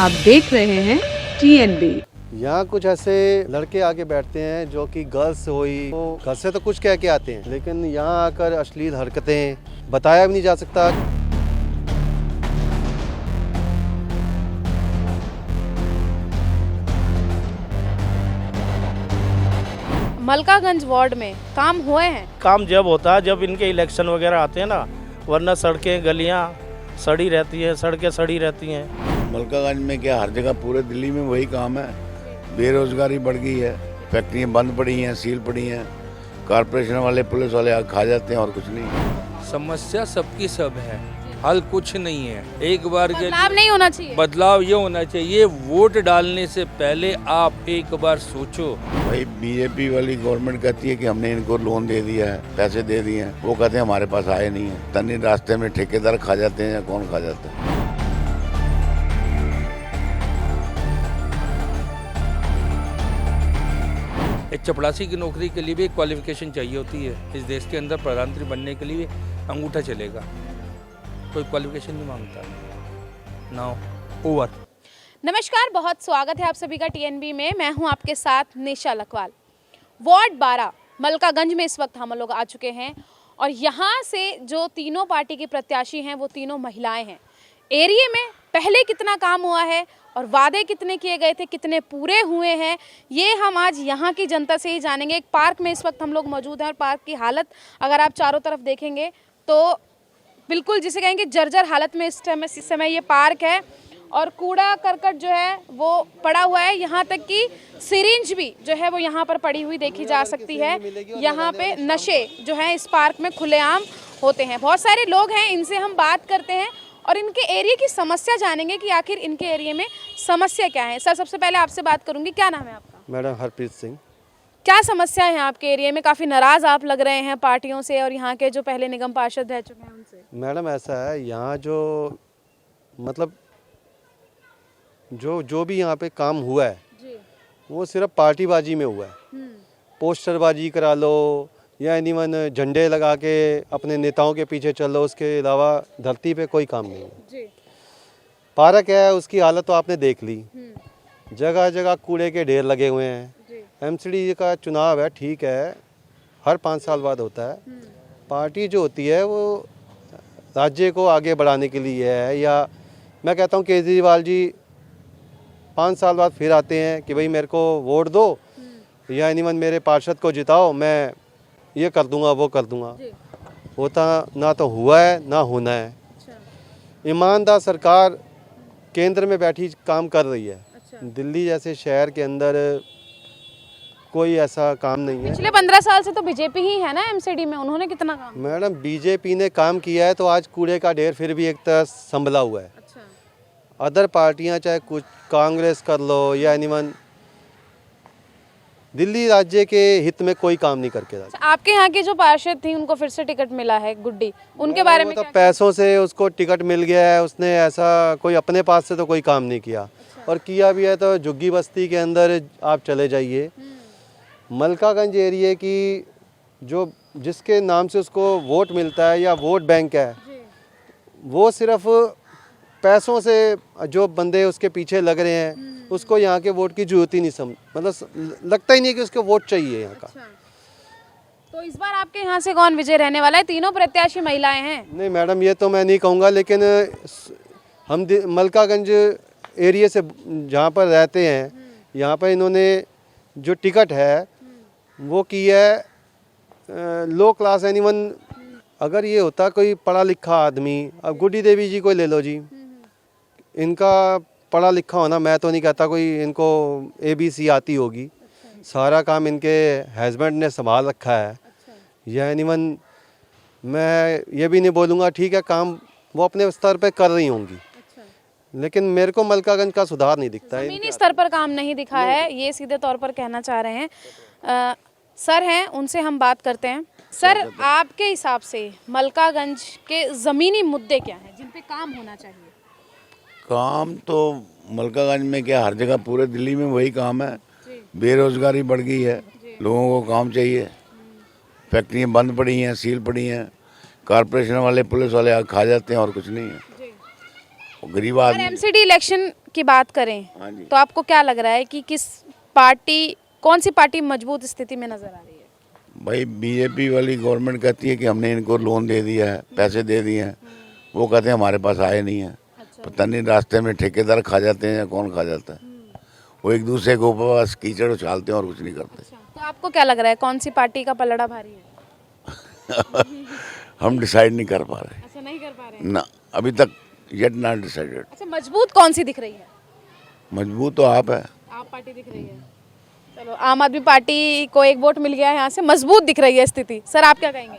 आप देख रहे हैं TNB। यहाँ कुछ ऐसे लड़के आके बैठते हैं जो कि गर्ल्स हुई तो घर से तो कुछ कह के आते हैं, लेकिन यहाँ आकर अश्लील हरकतें बताया भी नहीं जा सकता। मलकागंज वार्ड में काम हुए हैं। काम जब होता है जब इनके इलेक्शन वगैरह आते हैं ना, वरना सड़कें गलियां सड़ी रहती हैं, सड़कें सड़ी रहती हैं। मलकागंज में क्या, हर जगह पूरे दिल्ली में वही काम है। बेरोजगारी बढ़ गई है, फैक्ट्रियाँ बंद पड़ी हैं, सील पड़ी हैं, कॉरपोरेशन वाले पुलिस वाले आग खा जाते हैं और कुछ नहीं। समस्या सबकी सब है, हल कुछ नहीं है। एक बार के बदलाव नहीं होना चाहिए। बदलाव ये होना चाहिए, वोट डालने से पहले आप एक बार सोचो। भाई बीजेपी वाली गवर्नमेंट कहती है कि हमने इनको लोन दे दिया है, पैसे दे दिए हैं, वो कहते हैं हमारे पास आए नहीं है। तनी रास्ते में ठेकेदार खा जाते हैं या कौन खा जाता है। एक चपड़ासी की नौकरी के लिए भी एक क्वालिफिकेशन चाहिए होती है। इस देश के अंदर प्रधानमंत्री बनने के लिए अंगूठा चलेगा, कोई क्वालिफिकेशन नहीं मांगता। Now over. नमस्कार, बहुत स्वागत है आप सभी का TNB में। मैं हूं आपके साथ निशा लखवाल। वार्ड 12 मलकागंज में इस वक्त हम लोग आ चुके हैं और यहाँ से जो तीनों पार्टी के प्रत्याशी हैं वो तीनों महिलाएं हैं। एरिया में पहले कितना काम हुआ है और वादे कितने किए गए थे, कितने पूरे हुए हैं, ये हम आज यहाँ की जनता से ही जानेंगे। एक पार्क में इस वक्त हम लोग मौजूद हैं और पार्क की हालत अगर आप चारों तरफ देखेंगे तो बिल्कुल जिसे कहेंगे जर्जर हालत में इस समय ये पार्क है और कूड़ा करकट जो है वो पड़ा हुआ है। यहाँ तक कि सिरिंज भी जो है वो यहाँ पर पड़ी हुई देखी जा सकती है। यहाँ पे नशे जो है इस पार्क में खुलेआम होते हैं। बहुत सारे लोग हैं, इनसे हम बात करते हैं और इनके एरिया की समस्या जानेंगे कि आखिर इनके एरिया में समस्या क्या है। सर, सबसे पहले आपसे बात करूँगी, क्या नाम है आपका? मैडम हरप्रीत सिंह। क्या समस्या है आपके एरिया में? काफ़ी नाराज़ आप लग रहे हैं पार्टियों से और यहाँ के जो पहले निगम पार्षद रह चुके हैं उनसे। मैडम ऐसा है, यहाँ जो मतलब जो भी यहाँ पे काम हुआ है जी। वो सिर्फ पार्टीबाजी में हुआ है। पोस्टरबाजी करा लो या एनीवन झंडे लगा के अपने नेताओं के पीछे चल लो, उसके अलावा धरती पे कोई काम नहीं है। जी। पार्क है, उसकी हालत तो आपने देख ली। जगह जगह कूड़े के ढेर लगे हुए हैं। MCD का चुनाव है, ठीक है, हर 5 साल बाद होता है। पार्टी जो होती है वो राज्य को आगे बढ़ाने के लिए है। या मैं कहता हूँ केजरीवाल जी 5 साल बाद फिर आते हैं कि भाई मेरे को वोट दो या एनीवन मेरे पार्षद को जिताओ, मैं ये कर दूंगा वो कर दूंगा। होता ना तो हुआ है ना होना है। ईमानदार सरकार केंद्र में बैठी काम कर रही है। दिल्ली जैसे शहर के अंदर कोई ऐसा काम नहीं है। पिछले 15 साल से तो बीजेपी ही है ना MCD में, उन्होंने कितना काम? मैडम बीजेपी ने काम किया है तो आज कूड़े का ढेर फिर भी एक तरह संभला हुआ है। अच्छा। अदर पार्टियां चाहे कुछ कांग्रेस कर लो या एनीवन, दिल्ली राज्य के हित में कोई काम नहीं करके जाती। आपके यहाँ की जो पार्षद थी उनको फिर से टिकट मिला है, गुड्डी, उनके बारे में तो क्या? पैसों से उसको टिकट मिल गया है, उसने ऐसा कोई अपने पास से तो कोई काम नहीं किया। और किया भी है तो झुग्गी बस्ती के अंदर आप चले जाइए। मलकागंज एरिया की जो जिसके नाम से उसको वोट मिलता है या वोट बैंक है, वो सिर्फ पैसों से जो बंदे उसके पीछे लग रहे हैं उसको यहाँ के वोट की जरूरत ही नहीं, मतलब लगता ही नहीं कि उसको वोट चाहिए यहाँ का। तो इस बार आपके यहाँ से कौन विजय रहने वाला है? तीनों प्रत्याशी महिलाएं हैं। नहीं मैडम, ये तो मैं नहीं कहूँगा, लेकिन हम मलकागंज एरिया से जहाँ पर रहते हैं, यहाँ पर इन्होंने जो टिकट है वो की है लो क्लास एनीवन। अगर ये होता कोई पढ़ा लिखा आदमी, अब गुड्डी देवी जी को ले लो जी, इनका पढ़ा लिखा होना मैं तो नहीं कहता कोई इनको ABC आती होगी। सारा काम इनके हस्बैंड ने संभाल रखा है। या एनीवन मैं ये भी नहीं बोलूँगा, ठीक है, काम वो अपने स्तर पे कर रही होंगी, लेकिन मेरे को मलकागंज का सुधार नहीं दिखता है। जमीनी स्तर पर काम नहीं दिखा है, ये सीधे तौर पर कहना चाह रहे हैं। सर हैं, उनसे हम बात करते हैं। सर, आपके हिसाब से मलकागंज के ज़मीनी मुद्दे क्या हैं जिन पे काम होना चाहिए? काम तो मलकागंज में क्या, हर जगह पूरे दिल्ली में वही काम है। बेरोजगारी बढ़ गई है, लोगों को काम चाहिए। फैक्ट्रियाँ बंद पड़ी हैं, सील पड़ी हैं, कॉरपोरेशन वाले पुलिस वाले आग खा जाते हैं और कुछ नहीं है। और गरीब अगर आदमी। एमसीडी इलेक्शन की बात करें हाँ जी। तो आपको क्या लग रहा है कि कौन सी पार्टी मजबूत स्थिति में नजर आ रही है? भाई बीजेपी वाली गवर्नमेंट कहती है कि हमने इनको लोन दे दिया है, पैसे दे दिए हैं, वो कहते हैं हमारे पास आए नहीं है। पता नहीं रास्ते में ठेकेदार खा जाते हैं या कौन खा जाता है। वो एक दूसरे के ऊपर बस कीचड़ उछालते हैं और कुछ नहीं करते। तो आपको क्या लग रहा है कौन सी पार्टी का पलड़ा भारी है? हम डिसाइड नहीं कर पा रहे अच्छा, नहीं कर पा रहे हैं। ना, अभी तक येट नॉट डिसाइडेड। अच्छा, मजबूत कौन सी दिख रही है? मजबूत तो आप है। आप पार्टी दिख रही है। चलो, आम आदमी पार्टी को एक वोट मिल गया है, यहाँ से मजबूत दिख रही है स्थिति। सर, आप क्या कहेंगे?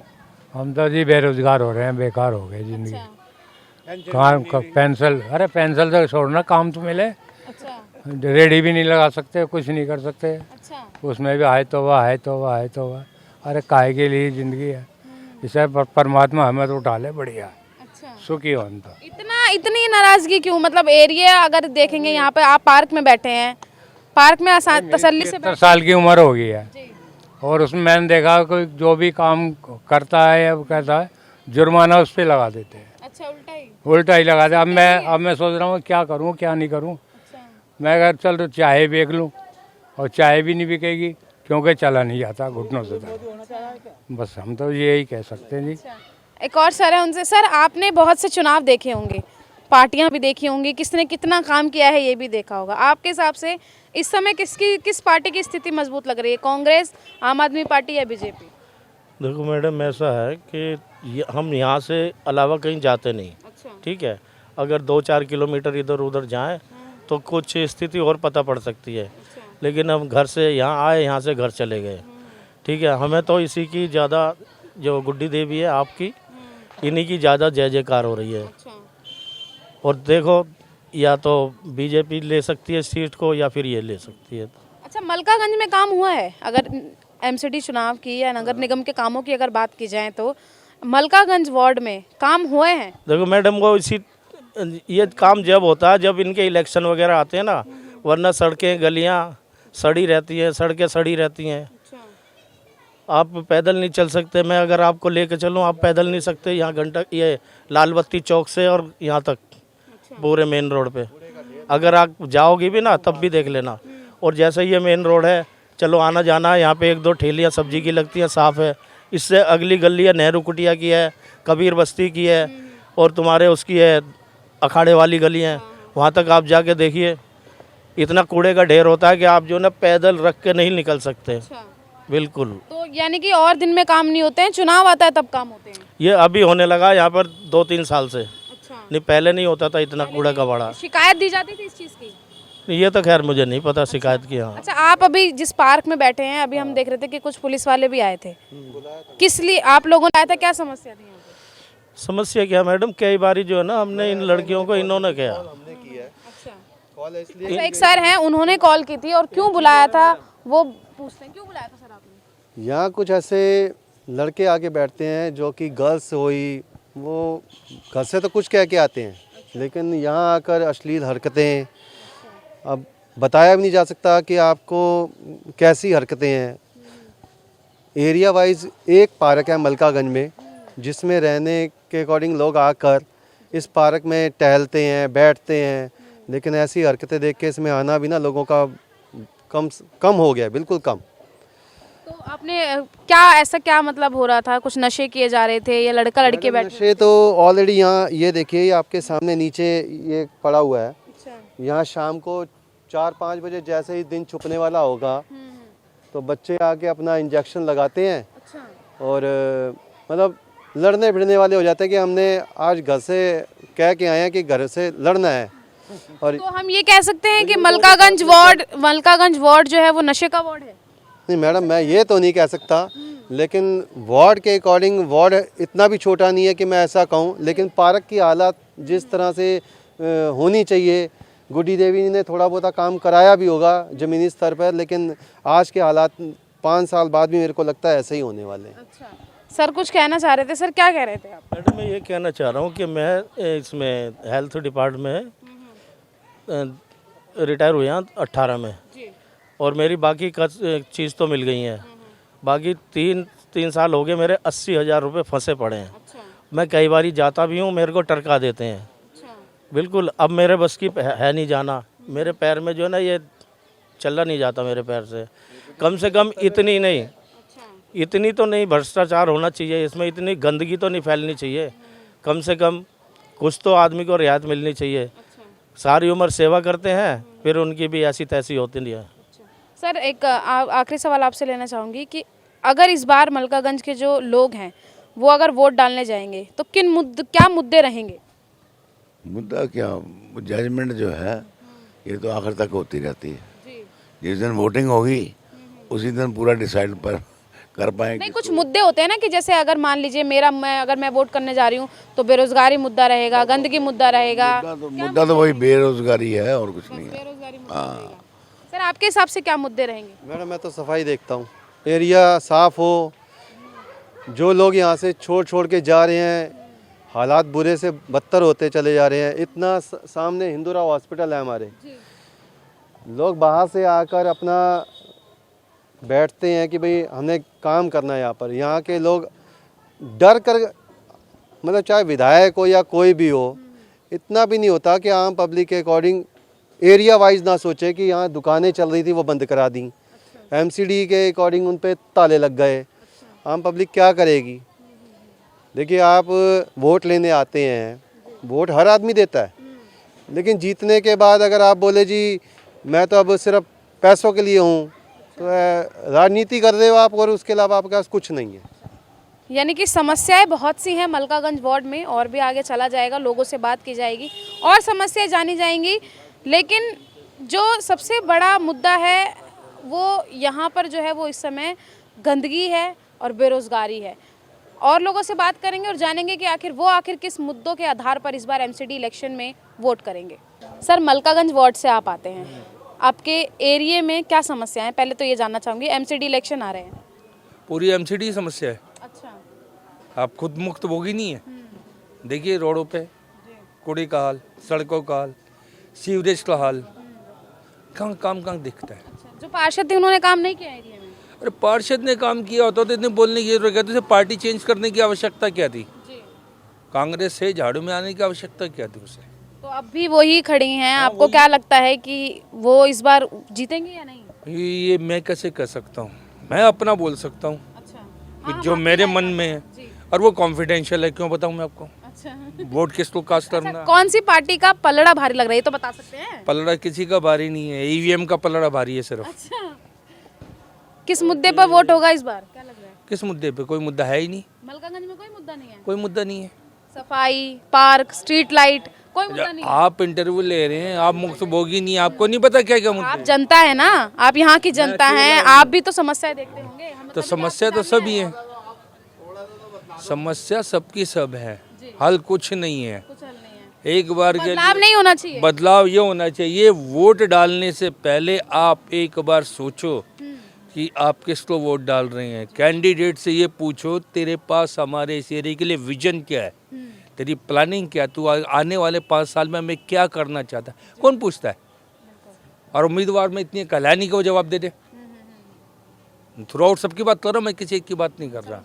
हम तो जी बेरोजगार हो रहे हैं, बेकार हो गए जिंदगी। अच्छा, काम पेंसिल, अरे पेंसिल से छोड़ना, काम तो मिले। अच्छा, रेडी भी नहीं लगा सकते, कुछ नहीं कर सकते। अच्छा। उसमें भी है तो वाह, है तो वाह, है तो वाह। अरे काहे के लिए जिंदगी है? इसे परमात्मा हमें तो उठा ले, बढ़िया अच्छा, सुखी हो हम तो। इतनी नाराजगी क्यों? मतलब एरिया अगर देखेंगे, यहाँ पे आप पार्क में बैठे हैं, पार्क में आसान तसल्ली से 70 साल की उम्र हो गई है और उसमें मैंने देखा कोई जो भी काम करता है या कहता है जुर्माना उस पर लगा देते हैं। अच्छा, उल्टा ही लगा दे। अब मैं सोच रहा हूँ क्या करूँ क्या नहीं करूँ। मैं अगर चल तो चाय बेच लूँ, और चाय भी नहीं बिकेगी क्योंकि चला नहीं जाता घुटनों से। बस हम तो यही कह सकते हैं जी। एक और सर है, उनसे। सर, आपने बहुत से चुनाव देखे होंगे, पार्टियां भी देखी होंगी, किसने कितना काम किया है ये भी देखा होगा। आपके हिसाब से इस समय किस पार्टी की स्थिति मजबूत लग रही है? कांग्रेस, आम आदमी पार्टी या बीजेपी? देखो मैडम, ऐसा है कि हम यहाँ से अलावा कहीं जाते नहीं। अच्छा, ठीक है, अगर 2-4 किलोमीटर इधर उधर जाएं तो कुछ स्थिति और पता पड़ सकती है। लेकिन हम घर से यहाँ आए, यहाँ से घर चले गए। ठीक है, हमें तो इसी की ज़्यादा, जो गुड्डी देवी है आपकी, इन्हीं की ज़्यादा जय जयकार हो रही है। और देखो, या तो बीजेपी ले सकती है सीट को या फिर ये ले सकती है। अच्छा, मलकागंज में काम हुआ है? अगर एमसीडी चुनाव की या नगर निगम के कामों की अगर बात की जाए तो मलकागंज वार्ड में काम हुए हैं? देखो मैडम, वो ये काम जब होता है जब इनके इलेक्शन वगैरह आते हैं ना, वरना सड़कें गलियां सड़ी रहती हैं, सड़कें सड़ी रहती हैं। आप पैदल नहीं चल सकते। मैं अगर आपको लेके चलूँ, आप पैदल नहीं सकते यहाँ घंटा, ये लाल बत्ती चौक से और यहाँ तक पूरे मेन रोड पे। अगर आप जाओगी भी ना तब भी देख लेना। और जैसे ये मेन रोड है, चलो आना जाना है, यहाँ पे 1-2 ठेलियाँ सब्जी की लगती हैं, साफ़ है। इससे अगली गली है नेहरू कुटिया की है, कबीर बस्ती की है, और तुम्हारे उसकी है अखाड़े वाली गली है। वहाँ तक आप जाके देखिए, इतना कूड़े का ढेर होता है कि आप जो ना पैदल रख के नहीं निकल सकते। बिल्कुल। तो यानी कि और दिन में काम नहीं होते हैं, चुनाव आता है तब काम होते हैं? ये अभी होने लगा यहाँ पर 2-3 साल से। अच्छा, नहीं, पहले नहीं होता था इतना कूड़ा कबाड़ा। शिकायत दी जाती थी इस चीज़ की? ये तो खैर मुझे नहीं पता शिकायत की। हाँ, अच्छा, आप अभी जिस पार्क में बैठे हैं, अभी हम देख रहे थे कि कुछ पुलिस वाले भी आए थे। किस लिए आप लोगों ने आया था? क्या समस्या थी यहाँ पे? समस्या क्या मैडम, कई बारी जो है ना, हमने इन लड़कियों को इन्होंने किया। अच्छा, एक सर हैं, उन्होंने कॉल की थी और क्यों बुलाया था वो पूछते हैं। क्यों बुलाया था सर आपने? यहाँ कुछ ऐसे लड़के आके बैठते हैं जो कि गर्ल्स हुई, वो घर से तो कुछ कह के आते हैं, लेकिन यहाँ आकर अश्लील हरकतें, अब बताया भी नहीं जा सकता कि आपको कैसी हरकतें हैं। एरिया वाइज एक पार्क है मलकागंज में, जिसमें रहने के अकॉर्डिंग लोग आकर इस पार्क में टहलते हैं, बैठते हैं, लेकिन ऐसी हरकतें देख के इसमें आना भी ना लोगों का कम हो गया, बिल्कुल कम। तो आपने क्या मतलब हो रहा था? कुछ नशे किए जा रहे थे या लड़का लड़के बैठे? नशे तो ऑलरेडी यहाँ, ये देखिए, ये आपके सामने नीचे ये पड़ा हुआ है। यहाँ शाम को 4-5 बजे जैसे ही दिन छुपने वाला होगा तो बच्चे आके अपना इंजेक्शन लगाते हैं। और मतलब लड़ने भिड़ने वाले हो जाते हैं कि हमने आज घर से कह के आए हैं कि घर से लड़ना है। और तो हम ये कह सकते हैं कि मलकागंज वार्ड जो है वो नशे का वार्ड है? नहीं मैडम, मैं ये तो नहीं कह सकता, लेकिन वार्ड के अकॉर्डिंग वार्ड इतना भी छोटा नहीं है कि मैं ऐसा कहूँ। लेकिन पार्क की हालत जिस तरह से होनी चाहिए, गुड्डी देवी ने थोड़ा बहुत काम कराया भी होगा ज़मीनी स्तर पर, लेकिन आज के हालात 5 साल बाद भी मेरे को लगता है ऐसे ही होने वाले हैं। अच्छा, सर कुछ कहना चाह रहे थे। सर, क्या कह रहे थे आप? मैडम, मैं ये कहना चाह रहा हूँ कि मैं इसमें हेल्थ डिपार्टमेंट में रिटायर हुए हैं 18 में, और मेरी बाकी चीज़ तो मिल गई हैं। बाकी 3 साल हो गए मेरे 80,000 रुपये फंसे पड़े हैं। मैं कई बार जाता भी हूँ, मेरे को टरका देते हैं। बिल्कुल अब मेरे बस की है नहीं जाना, मेरे पैर में जो है ना ये चला नहीं जाता मेरे पैर से। कम से कम इतनी नहीं, इतनी तो नहीं भ्रष्टाचार होना चाहिए इसमें, इतनी गंदगी तो नहीं फैलनी चाहिए। कम से कम कुछ तो आदमी को रियायत मिलनी चाहिए। सारी उम्र सेवा करते हैं फिर उनकी भी ऐसी तैसी होती नहीं है। सर एक आखिरी सवाल आपसे लेना चाहूँगी कि अगर इस बार मलकागंज के जो लोग हैं वो अगर वोट डालने जाएंगे तो क्या मुद्दे रहेंगे? मुद्दा क्या, जजमेंट जो है ये तो आखिर तक होती रहती है। जिस दिन वोटिंग होगी उसी दिन पूरा डिसाइड पर कर पाएंगे। नहीं, कुछ मुद्दे होते हैं ना कि जैसे अगर मान लीजिए अगर मैं वोट करने जा रही हूँ तो बेरोजगारी मुद्दा रहेगा, गंदगी मुद्दा रहेगा। मुद्दा तो वही बेरोजगारी है और कुछ नहीं है। बेरोजगारी मुद्दा रहेगा। सर आपके हिसाब से क्या मुद्दे रहेंगे? मैडम मैं तो सफाई देखता हूँ, एरिया साफ हो। जो लोग यहाँ से छोड़ के जा रहे हैं, हालात बुरे से बदतर होते चले जा रहे हैं। इतना सामने हिंदूराव हॉस्पिटल है हमारे, लोग बाहर से आकर अपना बैठते हैं कि भाई हमने काम करना है यहाँ पर। यहाँ के लोग डर कर, मतलब चाहे विधायक हो या कोई भी हो, इतना भी नहीं होता कि आम पब्लिक के अकॉर्डिंग एरिया वाइज ना सोचे कि यहाँ दुकानें चल रही थी वो बंद करा दी। एमसीडी के अकॉर्डिंग उन पे ताले लग गए। आम पब्लिक क्या करेगी? देखिए आप वोट लेने आते हैं, वोट हर आदमी देता है, लेकिन जीतने के बाद अगर आप बोले जी मैं तो अब सिर्फ पैसों के लिए हूँ, तो राजनीति कर रहे हो आप और उसके अलावा आपके पास कुछ नहीं है। यानी कि समस्याएं बहुत सी हैं मलकागंज वार्ड में, और भी आगे चला जाएगा, लोगों से बात की जाएगी और समस्याएं जानी जाएंगी। लेकिन जो सबसे बड़ा मुद्दा है वो यहाँ पर जो है वो इस समय गंदगी है और बेरोज़गारी है। और लोगों से बात करेंगे और जानेंगे कि आखिर किस मुद्दों के आधार पर इस बार एमसीडी इलेक्शन में वोट करेंगे। सर मलकागंज वार्ड से आप आते हैं, आपके एरिया में क्या समस्या है? पहले तो ये जानना चाहूँगी, एमसीडी इलेक्शन आ रहे हैं। पूरी एमसीडी समस्या है। अच्छा, आप खुद मुक्त भोगी नहीं है। देखिए रोडों पे कूड़े का हाल, सड़कों का हाल, सीवरेज का हाल, कहाँ दिखता है। जो पार्षद थे उन्होंने काम नहीं किया एरिया में? अरे पार्षद ने काम किया होता तो इतने बोलने की जरूरत क्या थी? उसे पार्टी चेंज करने की आवश्यकता क्या थी? कांग्रेस से झाड़ू में आने की आवश्यकता क्या थी उसे? तो अब भी वही खड़ी हैं। आपको क्या लगता है कि वो इस बार जीतेंगे या नहीं? ये मैं कैसे कह सकता हूँ? मैं अपना बोल सकता हूँ। अच्छा, जो मेरे मन में है, और वो कॉन्फिडेंशियल है। क्यों बताऊँ मैं आपको? अच्छा। वोट किसको कास्ट करना? कौन सी पार्टी का पलड़ा भारी लग रहा है ये तो बता सकते हैं? पलड़ा किसी का भारी नहीं है, ईवीएम का पलड़ा भारी है सिर्फ। अच्छा, किस मुद्दे पर वोट होगा इस बार, क्या लग रहा है? किस मुद्दे पे? कोई मुद्दा है ही नहीं। मलकागंज में कोई मुद्दा नहीं है? कोई मुद्दा नहीं है। सफाई, पार्क, स्ट्रीट लाइट, कोई मुद्दा नहीं है? आप इंटरव्यू ले रहे हैं, आप मुक्त भोगी नहीं, आपको नहीं पता क्या क्या मुद्दे आप हैं? जनता है ना, आप यहाँ की जनता हैं, आप भी तो समस्याएं देखते होंगे। हमें तो तभी समस्या आपसे तो सभी है, समस्या सबकी सब है, हल कुछ नहीं है। कुछ हल नहीं है। एक बार के बदलाव नहीं होना चाहिए? बदलाव ये होना चाहिए, वोट डालने से पहले आप एक बार सोचो कि आप किसको वोट डाल रहे हैं। कैंडिडेट से ये पूछो तेरे पास हमारे इस एरिया के लिए विजन क्या है, तेरी प्लानिंग क्या, तू आने वाले 5 साल में हमें क्या करना चाहता है। कौन पूछता है? और उम्मीदवार में इतनी कहलानी का वो जवाब दे दे। थ्रू आउट सबकी बात कर रहा हूँ मैं, किसी एक की बात नहीं कर रहा।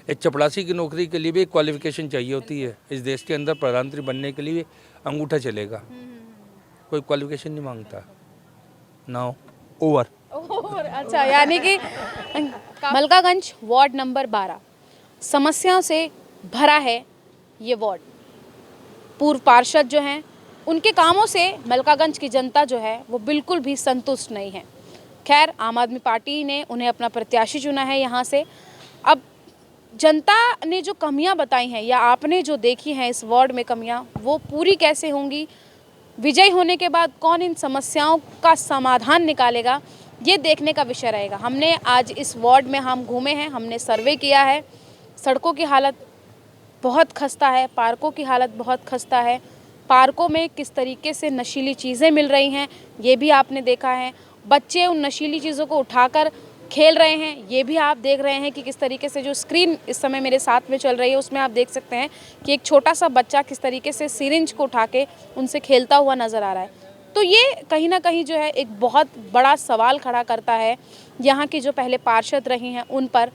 एक चपड़ासी की नौकरी के लिए भी एक क्वालिफिकेशन चाहिए होती है। इस देश के अंदर प्रधानमंत्री बनने के लिए अंगूठा चलेगा, कोई क्वालिफिकेशन नहीं मांगता। Now over. अच्छा, यानी कि मलकागंज वार्ड नंबर 12 समस्याओं से भरा है ये वार्ड। पूर्व पार्षद जो हैं उनके कामों से मलकागंज की जनता जो है वो बिल्कुल भी संतुष्ट नहीं है। खैर आम आदमी पार्टी ने उन्हें अपना प्रत्याशी चुना है यहाँ से। अब जनता ने जो कमियां बताई हैं या आपने जो देखी हैं इस वार्ड में कमियां, वो पूरी कैसे होंगी, विजयी होने के बाद कौन इन समस्याओं का समाधान निकालेगा, ये देखने का विषय रहेगा। हमने आज इस वार्ड में हम घूमे हैं, हमने सर्वे किया है। सड़कों की हालत बहुत खस्ता है, पार्कों की हालत बहुत खस्ता है। पार्कों में किस तरीके से नशीली चीज़ें मिल रही हैं ये भी आपने देखा है। बच्चे उन नशीली चीज़ों को उठाकर खेल रहे हैं, ये भी आप देख रहे हैं कि किस तरीके से जो स्क्रीन इस समय मेरे साथ में चल रही है उसमें आप देख सकते हैं कि एक छोटा सा बच्चा किस तरीके से सिरिंज को उठा के उनसे खेलता हुआ नज़र आ रहा है। तो ये कहीं ना कहीं जो है एक बहुत बड़ा सवाल खड़ा करता है यहाँ की जो पहले पार्षद रही हैं उन पर,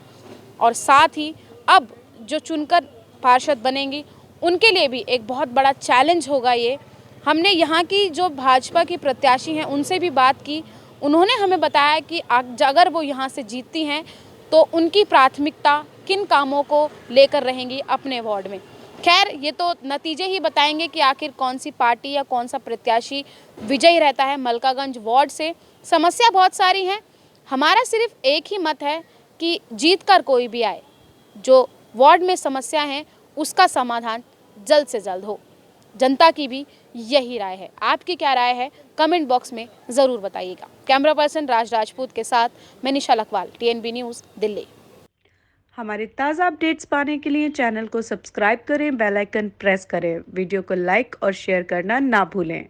और साथ ही अब जो चुनकर पार्षद बनेंगी उनके लिए भी एक बहुत बड़ा चैलेंज होगा ये। हमने यहाँ की जो भाजपा की प्रत्याशी हैं उनसे भी बात की, उन्होंने हमें बताया कि अगर वो यहाँ से जीतती हैं तो उनकी प्राथमिकता किन कामों को लेकर रहेंगी अपने वार्ड में। खैर, ये तो नतीजे ही बताएंगे कि आखिर कौन सी पार्टी या कौन सा प्रत्याशी विजयी रहता है मलकागंज वार्ड से। समस्या बहुत सारी हैं, हमारा सिर्फ एक ही मत है कि जीत कर कोई भी आए, जो वार्ड में समस्या हैं उसका समाधान जल्द से जल्द हो। जनता की भी यही राय है। आपकी क्या राय है कमेंट बॉक्स में ज़रूर बताइएगा। कैमरा पर्सन राज राजपूत के साथ मैं निशा लखवाल, TNB न्यूज़, दिल्ली। हमारे ताज़ा अपडेट्स पाने के लिए चैनल को सब्सक्राइब करें, बेल आइकन प्रेस करें, वीडियो को लाइक और शेयर करना ना भूलें।